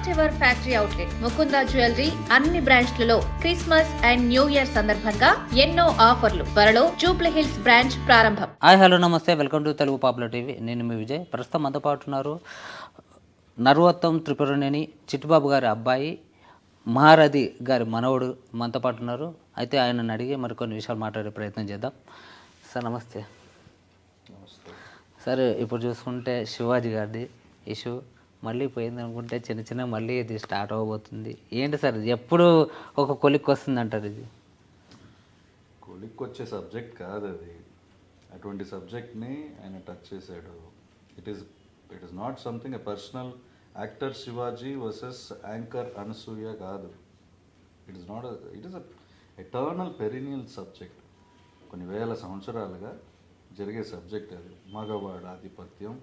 First ever factory outlet Mukunda jewellery అన్ని బ్రాంచ్లలో Christmas and new year సందర్భంగా ఎన్నో ఆఫర్లు. త్వరలో జూబ్లీ హిల్స్ బ్రాంచ్ ప్రారంభం. హాయ్ హలో నమస్తే, welcome to Telugu popular TV. నేను మీ విజయ్. ప్రస్తుతం మనతో పాటు ఉన్నారు నర్వత్తం త్రిపురనేని చిట్టుబాబు గారి అబ్బాయి మహారథి గారి మనవడు మనతో పాటు ఉన్నారు. అయితే ఆయనను అడిగి మరికొన్ని విషయాలు మాట్లాడే ప్రయత్నం చేద్దాం. సార్ నమస్తే. సార్ ఇప్పుడు చూసుకుంటే శివాజీ గారిది ఇష్యూ మళ్ళీ పోయింది అనుకుంటే చిన్న మళ్ళీ ఇది స్టార్ట్ అవ్వబోతుంది. ఏంటి సార్ ఎప్పుడు ఒక కొలిక్కి వస్తుంది అంటారు? ఇది కొలిక్కి వచ్చే సబ్జెక్ట్ కాదు, అది అటువంటి సబ్జెక్ట్ని ఆయన టచ్ చేశాడు. It is not something a personal actor Shivaji versus anchor Anasuya కాదు. It is eternal perennial subject. కొన్ని వేల సంవత్సరాలుగా జరిగే సబ్జెక్ట్ అది. మగవాడి ఆధిపత్యం,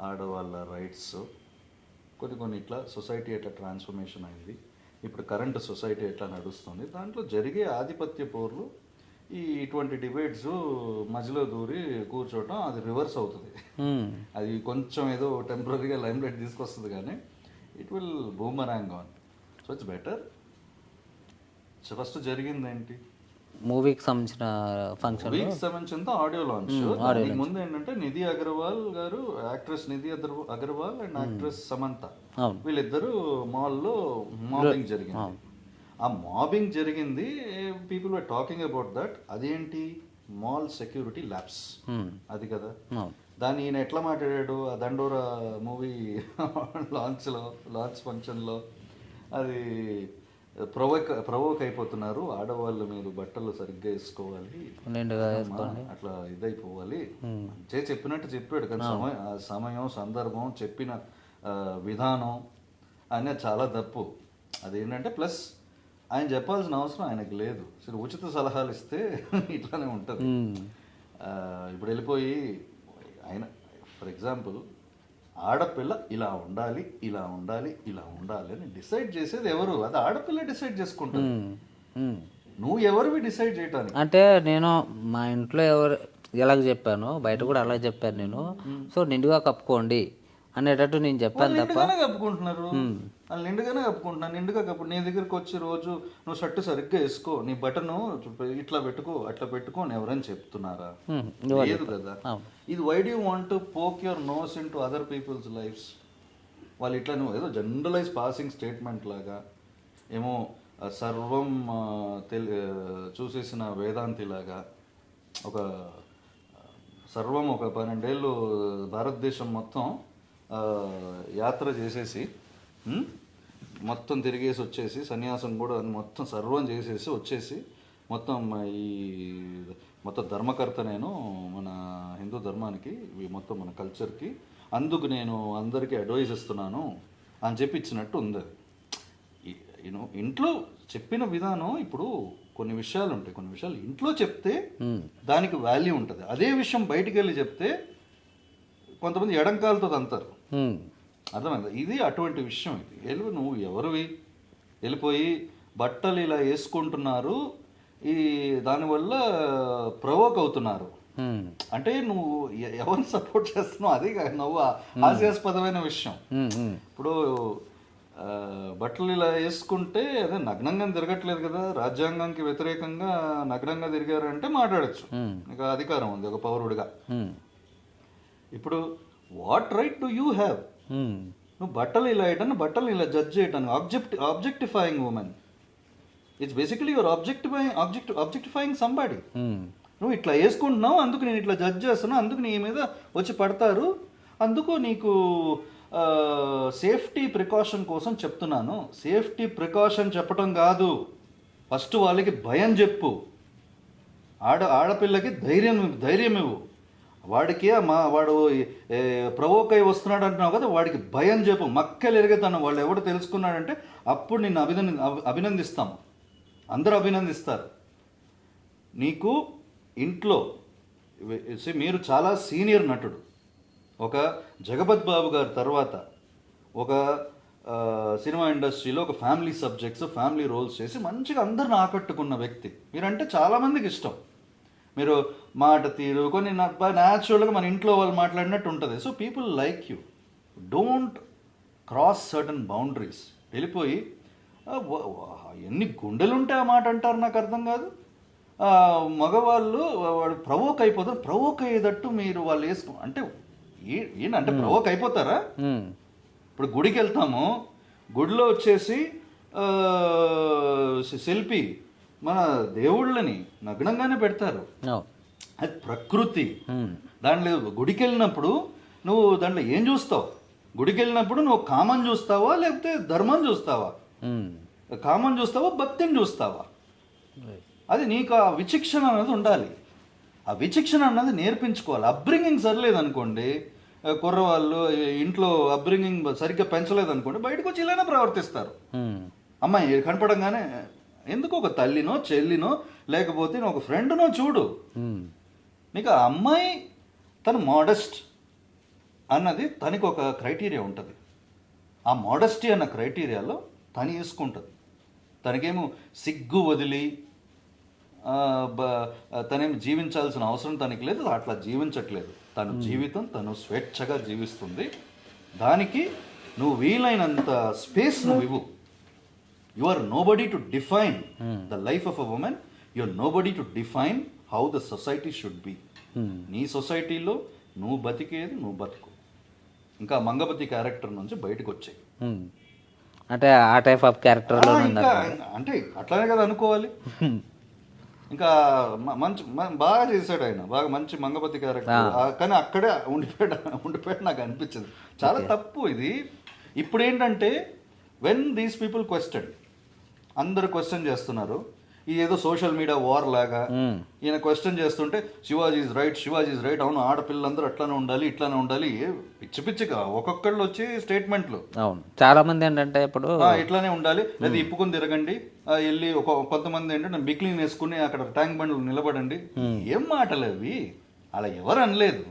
ఆడవాళ్ళ రైట్స్, కొన్ని ఇట్లా సొసైటీ ఎట్లా ట్రాన్స్ఫర్మేషన్ అయింది, ఇప్పుడు కరెంట్ సొసైటీ ఎట్లా నడుస్తుంది, దాంట్లో జరిగే ఆధిపత్య పోర్లు, ఇటువంటి డిబేట్స్ మధ్యలో దూరి కూర్చోవటం, అది రివర్స్ అవుతుంది. అది కొంచెం ఏదో టెంపరీగా లైమ్ లైట్ తీసుకొస్తుంది, కానీ it will boomerang on. So it's better. First జరిగింది ఏంటి, మూవీకి సంబంధించిన ఫంక్షన్, మూవీకి సంబంధించిన ఆడియో లాంచ్. ముందు ఏంటంటే నిధి అగర్వాల్ గారు, actress Nidhi Agarwal and actress Samantha, వీళ్ళిద్దరూ మాల్లో మాబింగ్ జరిగింది. ఆ మాబింగ్ జరిగింది, people were talking about that. అదేంటి, మాల్ సెక్యూరిటీ ల్యాబ్స్, అది కదా. దాన్ని ఈయన ఎట్లా మాట్లాడాడు ఆ దండోరా మూవీ లాంచ్ ఫంక్షన్లో, అది ప్రవోక్ అయిపోతున్నారు, ఆడవాళ్ళు మీరు బట్టలు సరిగ్గా వేసుకోవాలి, అట్లా ఇదైపోవాలి చెప్పినట్టు చెప్పాడు. కానీ సమయం సందర్భం చెప్పిన విధానం అనేది చాలా తప్పు. అదేంటంటే ప్లస్ ఆయన చెప్పాల్సిన అవసరం ఆయనకు లేదు. సరే, ఉచిత సలహాలు ఇస్తే ఇట్లానే ఉంటుంది. ఇప్పుడు వెళ్ళిపోయి ఆయన ఫర్ ఎగ్జాంపుల్ ఆడపిల్ల ఇలా ఉండాలి, ఇలా ఉండాలి, ఇలా ఉండాలి అని డిసైడ్ చేసేది ఎవరు? అది ఆడపిల్ల డిసైడ్ చేసుకుంటుంది. నువ్వు ఎవరివి డిసైడ్ చేయటానికి? అంటే నేను మా ఇంట్లో ఎవరు ఎలాగ చెప్పాను, బయట కూడా అలాగే చెప్పాను నేను. సో నిండుగా కప్పుకోండి అనేటట్టు నేను చెప్పాను తప్ప. కప్పుకుంటున్నారు వాళ్ళు, నిండుగానే కప్పుకుంటున్నాను. నిండుగా కప్పు, నీ దగ్గరికి వచ్చి రోజు నువ్వు షర్టు సరిగ్గా వేసుకో, నీ బటను ఇట్లా పెట్టుకో, అట్లా పెట్టుకో అని ఎవరైనా చెప్తున్నారా? లేదు కదా. ఇది why do you want to poke your nose into other people's lives? వాళ్ళు ఇట్లా నువ్వు ఏదో జనరలైజ్ పాసింగ్ స్టేట్మెంట్ లాగా, ఏమో సర్వం చూసేసిన వేదాంతి లాగా, ఒక సర్వం ఒక 12 ఏళ్ళు భారతదేశం మొత్తం యాత్ర చేసేసి మొత్తం తిరిగేసి వచ్చేసి, సన్యాసం కూడా మొత్తం సర్వం చేసేసి వచ్చేసి, మొత్తం ధర్మకర్త నేను మన హిందూ ధర్మానికి, మొత్తం మన కల్చర్కి, అందుకు నేను అందరికీ అడ్వైజ్ ఇస్తున్నాను అని చెప్పి ఇచ్చినట్టు ఉంది. ఇంట్లో చెప్పిన విధానం, ఇప్పుడు కొన్ని విషయాలు ఉంటాయి, కొన్ని విషయాలు ఇంట్లో చెప్తే దానికి వాల్యూ ఉంటుంది. అదే విషయం బయటికి వెళ్ళి చెప్తే కొంతమంది ఎడంకాలతో అంటారు. అర్థమైంది? ఇది అటువంటి విషయం. ఇది నువ్వు ఎవరివి వెళ్ళిపోయి బట్టలు ఇలా వేసుకుంటున్నారు, దానివల్ల ప్రవోక్ అవుతున్నారు అంటే నువ్వు ఎవరిని సపోర్ట్ చేస్తున్నావు? అది నువ్వు హాస్యాస్పదమైన విషయం. ఇప్పుడు బట్టలు ఇలా వేసుకుంటే అదే నగ్నంగా తిరగట్లేదు కదా, రాజ్యాంగానికి వ్యతిరేకంగా నగ్నంగా తిరిగారంటే మాట్లాడచ్చు, నీకు అధికారం ఉంది ఒక పౌరుడిగా. ఇప్పుడు what right do you have? నువ్వు బట్టలు ఇలా వేయటాన్ని, బట్టలు ఇలా జడ్జ్ చేయటానికి, objectifying women. It's basically your objectifying somebody. నువ్వు ఇట్లా వేసుకుంటున్నావు, అందుకు నేను ఇట్లా జడ్జ్ చేస్తున్నా, అందుకు నీ మీద వచ్చి పడతారు, అందుకు నీకు సేఫ్టీ ప్రికాషన్ కోసం చెప్తున్నాను. సేఫ్టీ ప్రికాషన్ చెప్పటం కాదు, ఫస్ట్ వాళ్ళకి భయం చెప్పు. ఆడపిల్లకి ధైర్యం ఇవ్వు. వాడికి వాడు ప్రవోక్ అయి వస్తున్నాడు అంటున్నావు కదా, వాడికి భయం చెప్పు. మక్కలు ఎరగతాను వాళ్ళు ఎవడు తెలుసుకున్నాడంటే అప్పుడు నిన్ను అభినందిస్తాం, అందరూ అభినందిస్తారు. నీకు ఇంట్లో మీరు చాలా సీనియర్ నటుడు, ఒక జగపత్ బాబు గారి తర్వాత ఒక సినిమా ఇండస్ట్రీలో ఒక ఫ్యామిలీ సబ్జెక్ట్స్, ఫ్యామిలీ రోల్స్ చేసి మంచిగా అందరిని ఆకట్టుకున్న వ్యక్తి. మీరంటే చాలామందికి ఇష్టం. మీరు మాట తీరు కొన్ని న్యాచురల్గా మన ఇంట్లో వాళ్ళు మాట్లాడినట్టు ఉంటుంది. So people like you. Don't cross certain boundaries వెళ్ళిపోయి ఎన్ని గుండెలుంటే ఆ మాట అంటారు నాకు అర్థం కాదు. మగవాళ్ళు వాడు ప్రవోక్ అయిపోతారు, ప్రవోక్ అయ్యేటట్టు మీరు వాళ్ళు అంటే ఏంటంటే ప్రవోక్ అయిపోతారా? ఇప్పుడు గుడికి వెళ్తాము, గుడిలో వచ్చేసి సెల్ఫీ మన దేవుళ్ళని నగ్నంగానే పెడతారు, అది ప్రకృతి. దాంట్లో గుడికి వెళ్ళినప్పుడు నువ్వు దాంట్లో ఏం చూస్తావు? గుడికి వెళ్ళినప్పుడు నువ్వు కామం చూస్తావా లేకపోతే ధర్మం చూస్తావా? కామం చూస్తావా భక్తిని చూస్తావా? అది నీకు ఆ విచక్షణ అనేది ఉండాలి. ఆ విచక్షణ అన్నది నేర్పించుకోవాలి. అప్బ్రింగింగ్ సరిలేదు అనుకోండి, కుర్రవాళ్ళు ఇంట్లో అప్బ్రింగింగ్ సరిగ్గా పెంచలేదు అనుకోండి, బయటకు వచ్చి ఇలానే ప్రవర్తిస్తారు. అమ్మాయి కనపడంగానే ఎందుకు ఒక తల్లినో చెల్లినో లేకపోతే ఒక ఫ్రెండ్నో చూడు, నీకు ఆ అమ్మాయి తను మోడెస్ట్ అన్నది తనకి ఒక క్రైటీరియా ఉంటుంది. ఆ మోడెస్టీ అన్న క్రైటీరియాలో తను వేసుకుంటుంది. తనకేమో సిగ్గు వదిలి తనేమి జీవించాల్సిన అవసరం తనకి లేదు, అట్లా జీవించట్లేదు. తన జీవితం తను స్వేచ్ఛగా జీవిస్తుంది. దానికి నువ్వు వీలైనంత స్పేస్ నువ్వు ఇవ్వు. You are nobody to define the life of a women, you are nobody to define how the society should be. నీ సొసైటీలో నువ్వు బతికేది నువ్వు బతుకు. ఇంకా మంగపతి క్యారెక్టర్ నుంచి బయటకు వచ్చాయి. అంటే ఆ టైప్ ఆఫ్ క్యారెక్టర్ అంటే అట్లానే కదా అనుకోవాలి. ఇంకా మంచి బాగా చేశాడు ఆయన, బాగా మంచి మంగపతి క్యారెక్టర్. కానీ అక్కడే ఉండిపోయాడు నాకు అనిపించింది. చాలా తప్పు ఇది. ఇప్పుడు ఏంటంటే వెన్ దీస్ పీపుల్ క్వశ్చన్, అందరు క్వశ్చన్ చేస్తున్నారు, ఇది ఏదో సోషల్ మీడియా వార్ లాగా ఈయన క్వశ్చన్ చేస్తుంటే Shivaji is right, Shivaji is right, అవును ఆడపిల్లలందరూ అట్లానే ఉండాలి ఇట్లానే ఉండాలి, పిచ్చి పిచ్చిగా ఒక్కొక్కళ్ళు వచ్చి స్టేట్మెంట్లు. అవును, చాలా మంది ఏంటంటే ఇప్పుడు ఇట్లానే ఉండాలి, లేదా ఇప్పుకొని తిరగండి, వెళ్ళి కొంతమంది ఏంటంటే బిక్లీన్ వేసుకుని అక్కడ ట్యాంక్ బండ్లు నిలబడండి. ఏం మాటలు అవి? అలా ఎవరు అనలేదు.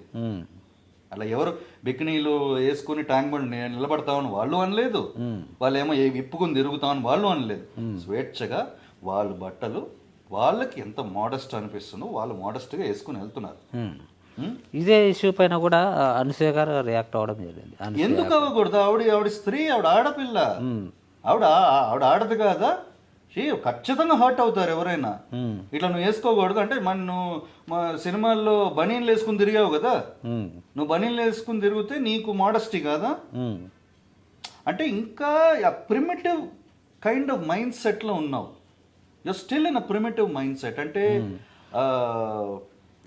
అలా ఎవరు బికినీలు వేసుకుని ట్యాంక్ బండ్ నిలబడతామని వాళ్ళు అనలేదు, వాళ్ళు ఏమో ఇప్పుకొని తిరుగుతామని వాళ్ళు అనలేదు. స్వేచ్ఛగా వాళ్ళ బట్టలు వాళ్ళకి ఎంత మోడెస్ట్ అనిపిస్తుందో వాళ్ళు మోడెస్ట్గా వేసుకుని వెళ్తున్నారు. ఇదే ఇష్యూ పైన కూడా అనసూయ గారు రియాక్ట్ అవ్వడం జరిగింది. ఎందుకు అవ్వకూడదు? ఆవిడ స్త్రీ, ఆవిడ ఆడపిల్ల, ఆవిడ ఆడదు కాదా? ఖచ్చితంగా హర్ట్ అవుతారు ఎవరైనా. ఇట్లా నువ్వు వేసుకోకూడదు అంటే నువ్వు సినిమాల్లో బనీన్లు వేసుకుని తిరిగావు కదా, నువ్వు బనీన్లు వేసుకుని తిరిగితే నీకు మోడెస్టీ కాదా? అంటే ఇంకా ప్రిమిటివ్ కైండ్ ఆఫ్ మైండ్ సెట్లో ఉన్నావు. You're still in a primitive mindset. అంటే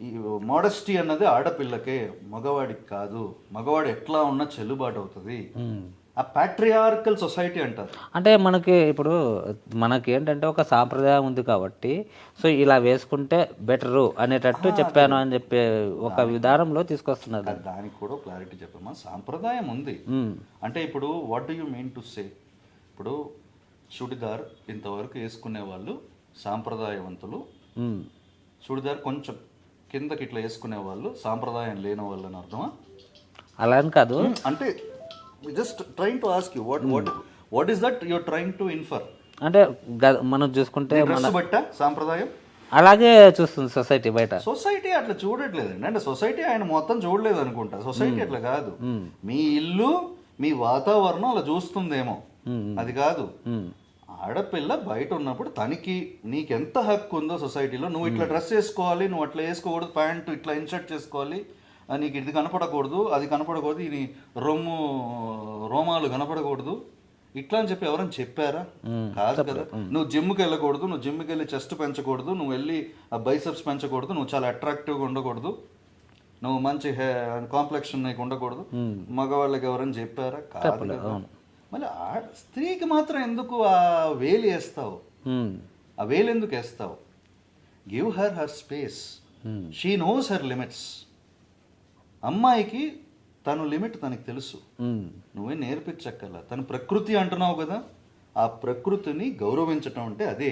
ఈ మోడెస్టీ అన్నది ఆడపిల్లకే, మగవాడికి కాదు. మగవాడు ఎట్లా ఉన్నా చెల్లుబాటు అవుతుంది. ఆ ప్యాట్రియార్కల్ సొసైటీ అంటారు. అంటే మనకి ఇప్పుడు మనకి ఏంటంటే ఒక సాంప్రదాయం ఉంది కాబట్టి సో ఇలా వేసుకుంటే బెటరు అనేటట్టు చెప్పాను అని చెప్పి ఒక విధానంలో తీసుకొస్తున్నారు. దానికి కూడా క్లారిటీ చెప్పమ్మా. సాంప్రదాయం ఉంది అంటే ఇప్పుడు what do you mean to say? ఇప్పుడు చుడిదార్ ఇంతవరకు వేసుకునే వాళ్ళు సాంప్రదాయవంతులు, చుడిదార్ కొంచెం కిందకి ఇట్లా వేసుకునే వాళ్ళు సాంప్రదాయం లేని వాళ్ళు అని అర్థమా? అలా అని కాదు, అంటే just trying to ask you what is that you're trying to infer. అంటే మనం చూసుకుంటే డ్రెస్ బట్ట సాంప్రదాయం అలాగే చూస్తుంది సొసైటీ. బయట సొసైటీ అట్లా చూడట్లేదండి. అంటే సొసైటీ ఆయన మొత్తం చూడలేదు అనుకుంటా. సొసైటీ అట్లా కాదు. మీ ఇల్లు మీ వాతావరణం అలా చూస్తుందేమో, అది కాదు. ఆడపిల్ల బయట ఉన్నప్పుడు తనకి నీకెంత హక్కు ఉందో సొసైటీలో, నువ్వు ఇట్లా డ్రెస్ వేసుకోవాలి, నువ్వు అట్లా వేసుకోకూడదు, ప్యాంటు ఇట్లా ఇన్షర్ట్ చేసుకోవాలి, నీకు ఇది కనపడకూడదు, అది కనపడకూడదు, ఇది రోమాలు కనపడకూడదు, ఇట్లా అని చెప్పి ఎవరైనా చెప్పారా? కాదు కదా. నువ్వు జిమ్కి వెళ్ళకూడదు, నువ్వు జిమ్కి వెళ్ళి చెస్ట్ పెంచకూడదు, నువ్వు వెళ్ళి బైసెప్స్ పెంచకూడదు, నువ్వు చాలా అట్రాక్టివ్గా ఉండకూడదు, నువ్వు మంచి కాంప్లెక్షన్ నీకు ఉండకూడదు, మగవాళ్ళకి ఎవరైనా చెప్పారా? కాదు కదా. మళ్ళీ స్త్రీకి మాత్రం ఎందుకు ఆ వేలు వేస్తావు? ఆ వేలు ఎందుకు వేస్తావు? Give her space. She knows her limits. అమ్మాయికి తను లిమిట్ తనకి తెలుసు, నువ్వే నేర్పించక్కల. తను ప్రకృతి అంటున్నావు కదా, ఆ ప్రకృతిని గౌరవించటం అంటే అదే.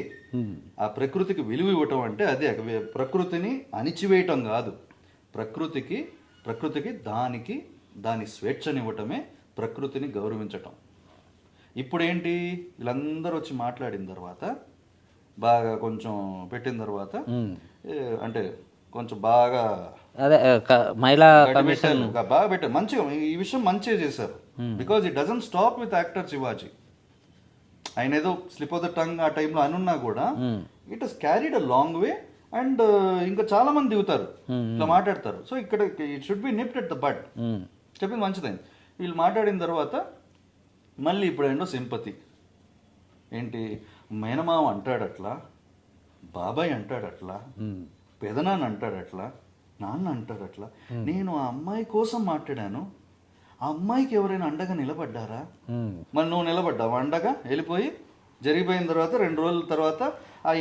ఆ ప్రకృతికి విలువ ఇవ్వటం అంటే అదే. ప్రకృతిని అణిచివేయటం కాదు. ప్రకృతికి దాని స్వేచ్ఛనివ్వటమే ప్రకృతిని గౌరవించటం. ఇప్పుడు ఏంటి, వీళ్ళందరూ వచ్చి మాట్లాడిన తర్వాత బాగా కొంచెం పెట్టిన తర్వాత అంటే కొంచెం బాగా అదే మహిళా బాగా పెట్టారు. మంచిగా ఈ విషయం మంచిగా చేశారు. Because it doesn't stop with actor Shivaji. ఆయన ఏదో స్లిప్ ఆఫ్ ద టంగ్ ఆ టైంలో అనున్నా కూడా it has carried a long way. And ఇంకా చాలా మంది దిగుతారు, ఇట్లా మాట్లాడతారు. సో ఇక్కడ it should be nipped at the bud. చెప్పింది మంచిదైంది. వీళ్ళు మాట్లాడిన తర్వాత మళ్ళీ ఇప్పుడు ఏంటో సింపతి ఏంటి, మేనమామ అంటాడట్లా, బాబాయ్ అంటాడట్లా, పెదనాన్న అంటాడట్లా, నాన్న అంటాడట్లా. నేను ఆ అమ్మాయి కోసం మాట్లాడాను, ఆ అమ్మాయికి ఎవరైనా అండగా నిలబడ్డారా? మరి నువ్వు నిలబడ్డావు అండగా? వెళ్ళిపోయి జరిగిపోయిన తర్వాత 2 రోజుల తర్వాత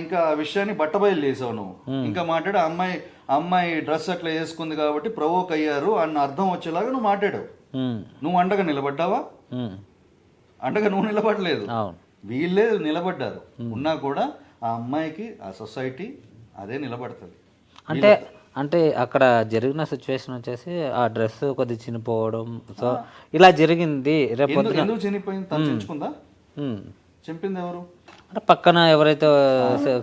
ఇంకా ఆ విషయాన్ని బట్టబయలు చేసావు నువ్వు. ఇంకా మాట్లాడు అమ్మాయి డ్రెస్ అట్లా వేసుకుంది కాబట్టి ప్రవోక్ అయ్యారు అన్న అర్థం వచ్చేలాగా నువ్వు మాట్లాడావు. నువ్వు అండగా నిలబడ్డావా? అండగా నువ్వు నిలబడలేదు, వీళ్ళే నిలబడ్డారు. ఉన్నా కూడా ఆ అమ్మాయికి ఆ సొసైటీ అదే నిలబడుతుంది. అంటే అక్కడ జరిగిన సిచ్యువేషన్ వచ్చేసి ఆ డ్రెస్ కొద్ది చినిపోవడం, సో ఇలా జరిగింది. రేపు ఎందుకు చనిపోయింది? తను చించుకుందా? చంపింది ఎవరు? అంటే పక్కన ఎవరైతే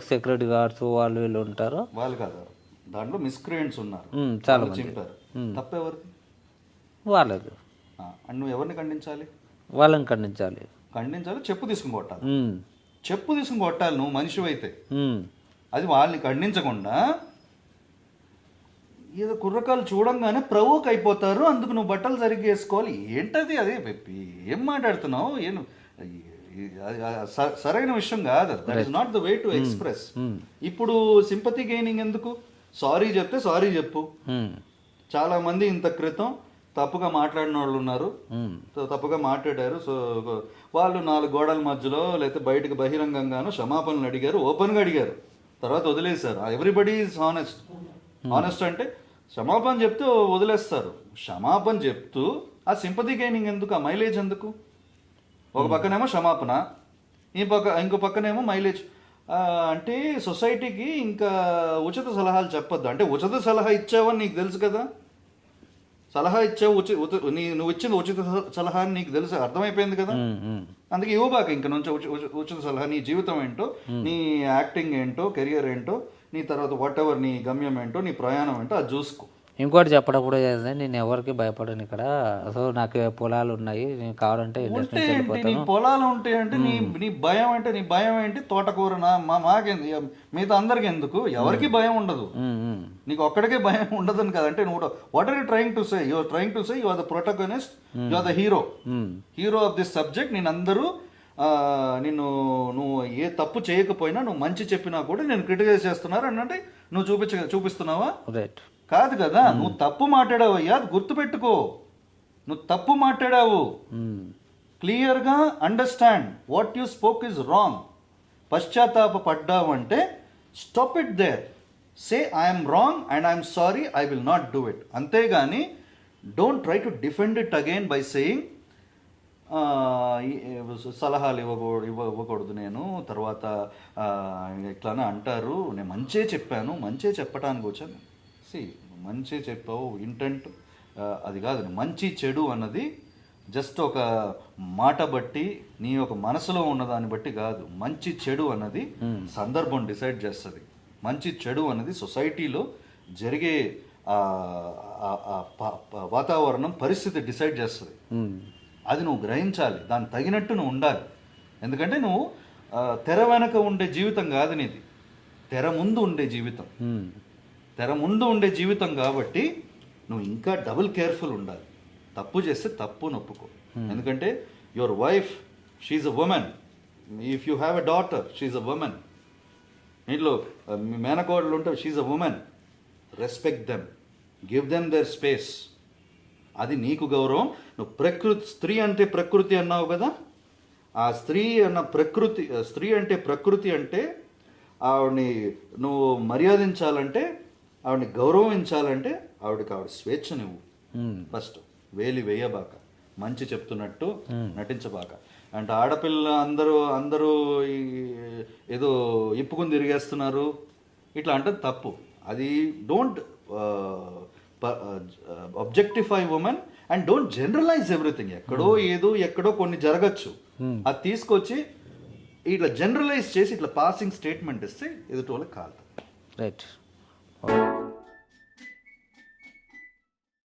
సెక్యూరిటీ గార్డ్స్ వాళ్ళు వీళ్ళు ఉంటారో వాళ్ళు కాదు, దాంట్లో మిస్క్రియంట్స్ ఉన్నారు, చాలా మంది చింపారు. తప్పెవరిది? వాళ్ళది. అండ్ నువ్వు ఎవరిని ఖండించాలి? వాళ్ళని ఖండించాలి. చెప్పు తీసుకుని కొట్టాలి. చెప్పు తీసుకుని కొట్టాలి నువ్వు మనిషి అయితే. అది వాళ్ళని ఖండించకుండా ఏదో కుర్రకాలు చూడంగానే ప్రవోక్ అయిపోతారు, అందుకు నువ్వు బట్టలు సరిగ్గా వేసుకోవాలి. ఏంటది? అదే ఏం మాట్లాడుతున్నావు? సరైన విషయం కాదు. That is not the way to express. ఇప్పుడు సింపతి గెయినింగ్ ఎందుకు? సారీ చెప్తే సారీ చెప్పు. చాలా మంది ఇంత క్రితం తప్పుగా మాట్లాడిన వాళ్ళు ఉన్నారు, తప్పుగా మాట్లాడారు. సో వాళ్ళు 4 గోడల మధ్యలో లేకపోతే బయటకు బహిరంగంగానో క్షమాపణలు అడిగారు, ఓపెన్గా అడిగారు, తర్వాత వదిలేశారు. Everybody is honest. హానెస్ట్ అంటే క్షమాపణ చెప్తే వదిలేస్తారు. క్షమాపణ చెప్తూ ఆ సింపతి గెయినింగ్ ఎందుకు? ఆ మైలేజ్ ఎందుకు? ఒక పక్కనేమో క్షమాపణ, ఇంకో పక్కనేమో మైలేజ్. అంటే సొసైటీకి ఇంకా ఉచిత సలహాలు చెప్పొద్దు. అంటే ఉచిత సలహా ఇచ్చావని నీకు తెలుసు కదా, సలహా ఇచ్చావు, నువ్వు ఇచ్చిన ఉచిత సలహా అని నీకు తెలుసు, అర్థమైపోయింది కదా. అందుకే ఇవ్వబాక ఇంక నుంచి ఉచిత సలహా. నీ జీవితం ఏంటో, నీ యాక్టింగ్ ఏంటో, కెరియర్ ఏంటో, నీ తర్వాత వాట్ ఎవర్ నీ గమ్యం ఏంటో, నీ ప్రయాణం ఏంటో అది చూసుకో. ఇంకోటి చెప్పడం కూడా చేస్తే, నేను ఎవరికి భయపడను ఇక్కడ. సో నాకు పొలాలు ఉన్నాయి, నేను కావాలంటే నీ పొలాలు ఉంటాయంటే నీ భయం అంటే నీ భయం ఏంటి? తోటకూరనా? మాకేంది? మిగతా అందరికి ఎందుకు? ఎవరికి భయం ఉండదు, నీకు ఒక్కడికే భయం ఉండదని కదా. అంటే నువ్వు what are you trying to say? You're trying to say you are the protagonist, you are the hero of this subject. నేను అందరూ నువ్వు ఏ తప్పు చేయకపోయినా, నువ్వు మంచి చెప్పినా కూడా నేను క్రిటిసైజ్ చేస్తున్నారు అంటే నువ్వు చూపిస్తున్నావా? రైట్ కాదు కదా. నువ్వు తప్పు మాట్లాడావు అయ్యా, అది గుర్తుపెట్టుకో. నువ్వు తప్పు మాట్లాడావు, క్లియర్గా understand what you spoke is wrong. పశ్చాత్తాప పడ్డావు అంటే stop it there, say I'm wrong and I'm sorry, I will not do it. అంతేగాని don't try to defend it again by saying సలహాలు ఇవ్వకూడదు నేను, తర్వాత ఇట్లానే అంటారు, నేను మంచే చెప్పాను, మంచే చెప్పడానికి వచ్చాను. మంచి చెప్పావు, ఇంటెంట్ అది కాదు. మంచి చెడు అన్నది జస్ట్ ఒక మాట బట్టి, నీ ఒక మనసులో ఉన్నదాన్ని బట్టి కాదు. మంచి చెడు అన్నది సందర్భం డిసైడ్ చేస్తుంది. మంచి చెడు అన్నది సొసైటీలో జరిగే వాతావరణం, పరిస్థితి డిసైడ్ చేస్తుంది. అది నువ్వు గ్రహించాలి, దానికి తగినట్టు నువ్వు ఉండాలి. ఎందుకంటే నువ్వు తెర వెనక ఉండే జీవితం కాదు నీది, తెర ముందు ఉండే జీవితం. తెర ముందు ఉండే జీవితం కాబట్టి నువ్వు ఇంకా డబుల్ కేర్ఫుల్ ఉండాలి. తప్పు చేస్తే తప్పు నొప్పుకో. ఎందుకంటే your wife, she's a woman. If you have a daughter, she's a woman. ఇంట్లో మీ మేనకోడలు ఉంటే she's a woman. Respect them, give them their space. అది నీకు గౌరవం. నువ్వు స్త్రీ అంటే ప్రకృతి అన్నావు కదా, ఆ స్త్రీ అంటే ప్రకృతి అంటే ఆవిడని నువ్వు మర్యాదించాలంటే, ఆవిడని గౌరవించాలంటే ఆవిడ స్వేచ్ఛ నువ్వు. ఫస్ట్ వేలి వేయబాక, మంచి చెప్తున్నట్టు నటించబాక. అంటే ఆడపిల్ల అందరూ ఏదో ఇప్పుకుని తిరిగేస్తున్నారు ఇట్లా అంటే తప్పు. అది don't objectify women and don't generalize everything. ఎక్కడో కొన్ని జరగచ్చు, అది తీసుకొచ్చి ఇట్లా జనరలైజ్ చేసి ఇట్లా పాసింగ్ స్టేట్మెంట్ ఇస్తే ఎదుటి వాళ్ళకి కాదు. రైట్.